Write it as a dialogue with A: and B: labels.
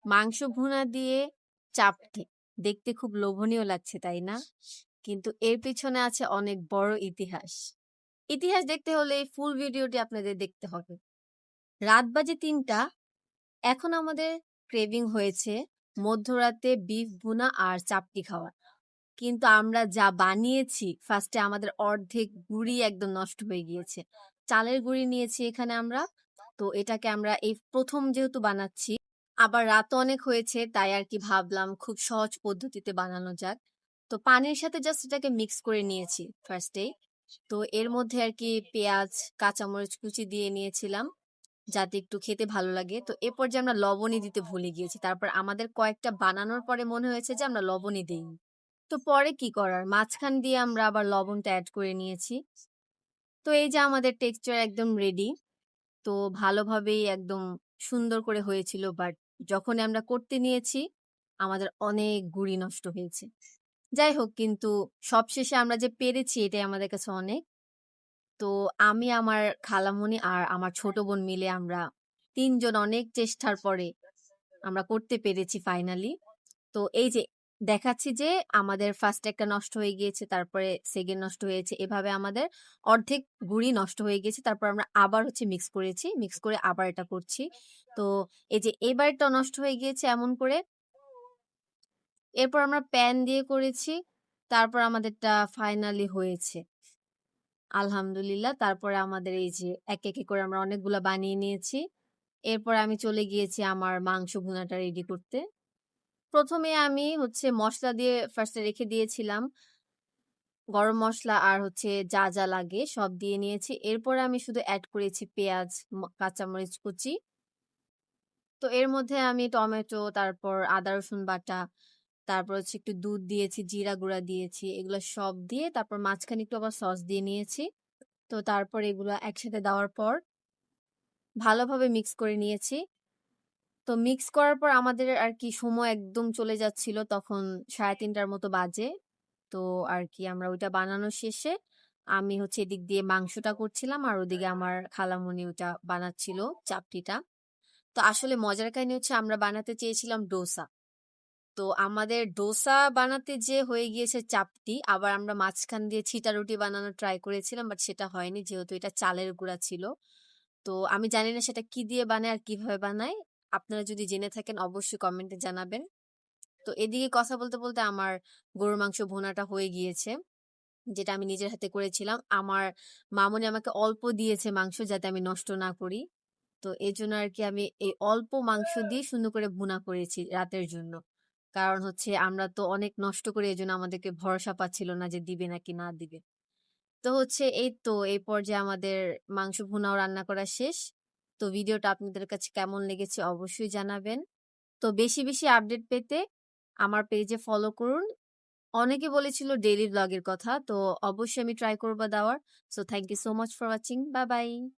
A: মাংস ভুনা দিয়ে চাপটি দেখতে খুব লোভনীয় লাগছে, তাই না? কিন্তু এর পেছনে আছে অনেক বড় ইতিহাস। ইতিহাস দেখতে হলে এই ফুল ভিডিওটি আপনাদের দেখতে হবে। রাত বাজে ৩টা, এখন আমাদের ক্রেভিং হয়েছে মধ্যরাতে বিফ ভুনা আর চাপটি খাওয়ার। কিন্তু আমরা যা বানিয়েছি ফার্স্টে আমাদের অর্ধেক গুঁড়ি একদম নষ্ট হয়ে গিয়েছে। চালের গুঁড়ি নিয়েছি এখানে আমরা। তো এটাকে আমরা এই ১ম যেহেতু বানাচ্ছি, আবার রাতও অনেক হয়েছে তাই আরকি ভাবলাম খুব সহজ পদ্ধতিতে বানানো যাক। তো পানির সাথে জাস্ট এটাকে মিক্স করে নিয়েছি ফার্স্টেই। তো এর মধ্যে আরকি পেঁয়াজ, কাঁচামরিচ কুচি দিয়ে নিয়েছিলাম যাতে একটু খেতে ভালো লাগে। তো এ পর্যায়ে আমরা লবণই দিতে ভুলে গিয়েছি। তারপর আমাদের কয়েকটা বানানোর পরে মনে হয়েছে যে আমরা লবণই দেইনি। তো পরে কি করার? মাঝখান দিয়ে আমরা আবার লবণটা এড করে নিয়েছি। তো এই যে আমাদের টেক্সচার একদম রেডি। তো ভালোভাবেই একদম সুন্দর করে হয়েছিল। বাট যখনই আমরা করতে নিয়েছি, আমাদের অনেক গুঁড়ি নষ্ট হয়েছে। যাই হোক কিন্তু সবশেষে আমরা যে পেরেছি এটাই আমাদের কাছে অনেক। তো আমি, আমার খালামণি আর আমার ছোট বোন মিলে আমরা ৩ জন অনেক চেষ্টার পরে আমরা করতে পেরেছি ফাইনালি। তো এই যে দেখাচ্ছি যে আমাদের ফার্স্ট একটা নষ্ট হয়ে গিয়েছে, তারপরে সেকেন্ড নষ্ট হয়েছে। এভাবে আমাদের অর্ধেক গুঁড়ি নষ্ট হয়ে গেছে। তারপর আমরা আবার হচ্ছে মিক্স করেছি। মিক্স করে আবার এটা করছি। তো এই যে এবারটা নষ্ট হয়ে গিয়েছে এমন করে। এরপর আমরা প্যান দিয়ে করেছি। তারপর আমাদেরটা ফাইনালি হয়েছে। আলহামদুলিল্লাহ। তারপরে আমাদের এই যে একে, একে করে আমরা অনেকগুলা বানিয়ে নিয়েছি। এরপর আমি চলে গিয়েছি আমার মাংস ভুনাটা রেডি করতে। ১ম এ আমি হচ্ছে মসলা দিয়ে ফার্স্ট এ রেখে দিয়েছিলাম। গরম মসলা আর হচ্ছে যা, যা লাগে সব দিয়ে নিয়েছি। এরপরে আমি শুধু এড করেছি পেঁয়াজ, কাঁচামরিচ কুচি। তো এর মধ্যে আমি টমেটো, তারপর আদা রসুন বাটা, তারপর হচ্ছে একটু দুধ দিয়েছি, জিরা গুঁড়া দিয়েছি। এগুলো সব দিয়ে তারপর মাঝখানে একটু আবার সস দিয়ে নিয়েছি। তো তারপর এগুলা একসাথে দেওয়ার পর ভালোভাবে মিক্স করে নিয়েছি। তো মিক্স করার পর আমাদের আরকি সময় একদম চলে যাচ্ছিল। তখন ৩:৩০ মতো বাজে। তো আরকি আমরা ওইটা বানানো শেষে আমি হচ্ছে এদিক দিয়ে মাংসটা করছিলাম আর ওদিকে আমার খালামণি ওটা বানাচ্ছিল চাপটিটা। তো আসলে মজার কাহিনী হচ্ছে আমরা বানাতে চেয়েছিলাম ডোসা। তো আমাদের ডোসা বানাতে যেয়ে হয়ে গিয়েছে চাপটি। আবার আমরা মাঝখান দিয়ে ছিটা রুটি বানানোর ট্রাই করেছিলাম। বাট সেটা হয়নি যেহেতু এটা চালের গুঁড়া ছিল। তো আমি জানি না সেটা কি দিয়ে বানায় আর কিভাবে বানায়। আপনারা যদি জেনে থাকেন অবশ্যই কমেন্টে জানাবেন। তো এদিকে কথা বলতে, বলতে আমার গরুর মাংস ভুনাটা হয়ে গিয়েছে। যেটা আমি নিজের হাতে করেছিলাম। আমার মামুনি আমাকে অল্প দিয়েছে মাংস যাতে আমি নষ্ট না করি। তো এজন্য আরকি আমি এই অল্প মাংস দিয়ে সুন্দর করে ভুনা করেছি রাতের জন্য। কারণ হচ্ছে আমরা তো অনেক নষ্ট করি এজন্য আমাদেরকে ভরসা পাচ্ছিল না যে দিবে নাকি না দিবে। তো হচ্ছে এই তো এই পর্যায়ে আমাদের মাংস ভুনাও রান্না করা শেষ। তো ভিডিওটা আপনাদের কাছে কেমন লেগেছে অবশ্যই জানাবেন। তো বেশি, বেশি আপডেট পেতে আমার পেজে ফলো করুন। অনেকে বলেছিল ডেইলি ভ্লগের কথা। তো অবশ্যই আমি ট্রাই করব দেওয়ার। So thank you so much for watching. Bye by.